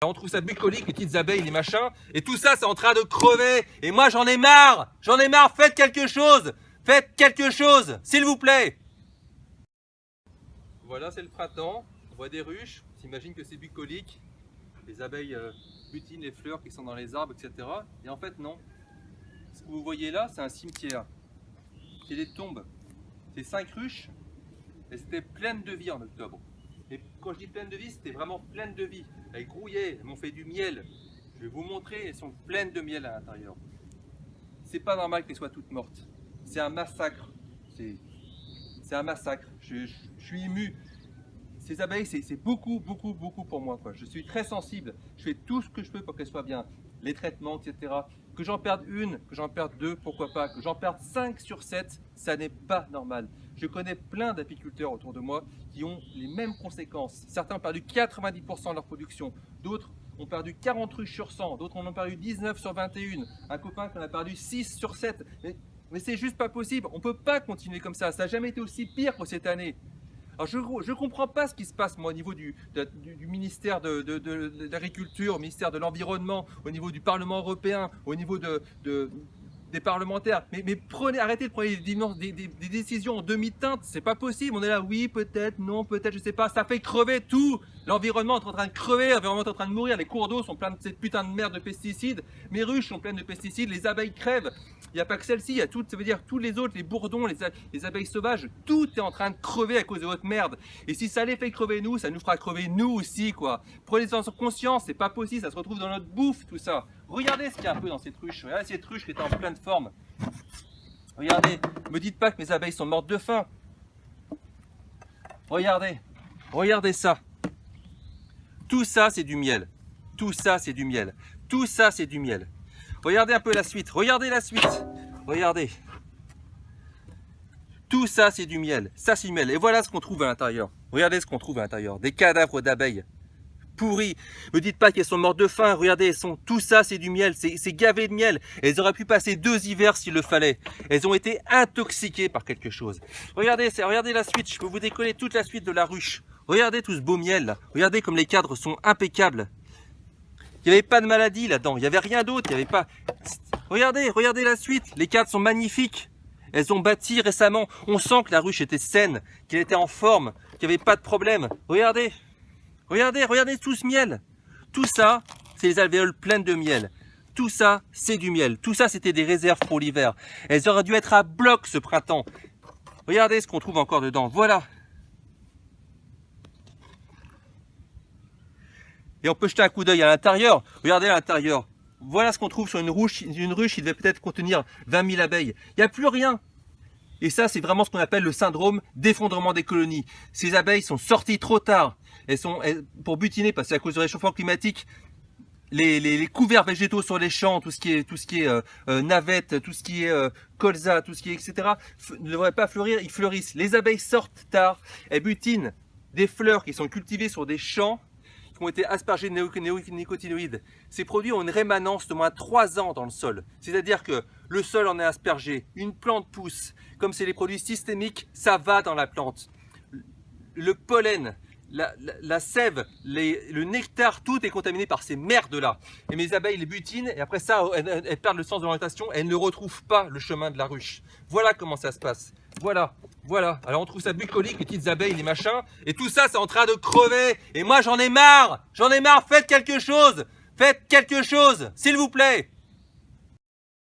On trouve ça bucolique, les petites abeilles, les machins, et tout ça, c'est en train de crever. Et moi, j'en ai marre. J'en ai marre. Faites quelque chose. Faites quelque chose, s'il vous plaît. Voilà, c'est le printemps. On voit des ruches. On s'imagine que c'est bucolique. Les abeilles butinent les fleurs qui sont dans les arbres, etc. Et en fait, non. Ce que vous voyez là, c'est un cimetière. C'est des tombes. C'est 5 ruches. Elles étaient pleines de vie en octobre. Et quand je dis pleine de vie, c'était vraiment pleine de vie. Elles grouillaient, elles m'ont fait du miel. Je vais vous montrer, elles sont pleines de miel à l'intérieur. C'est pas normal qu'elles soient toutes mortes. C'est un massacre. C'est un massacre. Je suis ému. Ces abeilles, c'est beaucoup pour moi, quoi. Je suis très sensible. Je fais tout ce que je peux pour qu'elles soient bien. Les traitements, etc. Que j'en perde une, que j'en perde deux, pourquoi pas. Que j'en perde 5 sur 7, ça n'est pas normal. Je connais plein d'apiculteurs autour de moi qui ont les mêmes conséquences. Certains ont perdu 90% de leur production. D'autres ont perdu 40 ruches sur 100. D'autres en ont perdu 19 sur 21. Un copain qui en a perdu 6 sur 7. Mais c'est juste pas possible. On ne peut pas continuer comme ça. Ça n'a jamais été aussi pire que cette année. Alors je ne comprends pas ce qui se passe moi, au niveau du ministère de l'Agriculture, au ministère de l'Environnement, au niveau du Parlement européen, au niveau des parlementaires. Mais arrêtez de prendre des décisions en demi-teinte, c'est pas possible. On est là, oui, peut-être, non, peut-être, je sais pas. Ça fait crever tout. L'environnement est en train de crever, l'environnement est en train de mourir. Les cours d'eau sont pleins de cette putain de merde de pesticides. Mes ruches sont pleines de pesticides, les abeilles crèvent. Il n'y a pas que celle-ci, il y a toutes, ça veut dire tous les autres, les bourdons, les abeilles sauvages, tout est en train de crever à cause de votre merde. Et si ça les fait crever nous, ça nous fera crever nous aussi, quoi. Prenez-en conscience, c'est pas possible, ça se retrouve dans notre bouffe, tout ça. Regardez ce qu'il y a un peu dans cette ruche, regardez cette ruche qui est en pleine forme. Regardez, me dites pas que mes abeilles sont mortes de faim. Regardez, regardez ça. Tout ça, c'est du miel. Tout ça, c'est du miel. Tout ça, c'est du miel. Regardez un peu la suite, regardez la suite, regardez. Tout ça c'est du miel, ça c'est du miel. Et voilà ce qu'on trouve à l'intérieur. Regardez ce qu'on trouve à l'intérieur, des cadavres d'abeilles pourris. Me dites pas qu'elles sont mortes de faim, regardez, tout ça c'est du miel, c'est gavé de miel. Elles auraient pu passer 2 hivers s'il le fallait. Elles ont été intoxiquées par quelque chose. Regardez la suite, je peux vous décoller toute la suite de la ruche. Regardez tout ce beau miel là, regardez comme les cadres sont impeccables. Il n'y avait pas de maladie là-dedans, il n'y avait rien d'autre, il n'y avait pas... Regardez la suite, les cadres sont magnifiques. Elles ont bâti récemment, on sent que la ruche était saine, qu'elle était en forme, qu'il n'y avait pas de problème. Regardez tout ce miel. Tout ça, c'est les alvéoles pleines de miel. Tout ça, c'est du miel. Tout ça, c'était des réserves pour l'hiver. Elles auraient dû être à bloc ce printemps. Regardez ce qu'on trouve encore dedans, voilà. Et on peut jeter un coup d'œil à l'intérieur. Regardez à l'intérieur. Voilà ce qu'on trouve sur une ruche. Une ruche qui devait peut-être contenir 20 000 abeilles. Il n'y a plus rien. Et ça, c'est vraiment ce qu'on appelle le syndrome d'effondrement des colonies. Ces abeilles sont sorties trop tard. Pour butiner, parce que c'est à cause du réchauffement climatique, les couverts végétaux sur les champs, tout ce qui est navette, tout ce qui est colza, tout ce qui est etc., ne devraient pas fleurir, ils fleurissent. Les abeilles sortent tard. Elles butinent des fleurs qui sont cultivées sur des champs, qui ont été aspergés de néonicotinoïdes. Ces produits ont une rémanence de moins 3 ans dans le sol. C'est-à-dire que le sol en est aspergé, une plante pousse. Comme c'est les produits systémiques, ça va dans la plante. Le pollen, la sève, le nectar, tout est contaminé par ces merdes-là. Et mes abeilles les butinent, et après ça, elles perdent le sens de l'orientation, elles ne retrouvent pas le chemin de la ruche. Voilà comment ça se passe. Voilà. Alors on trouve ça bucolique, les petites abeilles, les machins, et tout ça, c'est en train de crever. Et moi, j'en ai marre. Faites quelque chose, s'il vous plaît.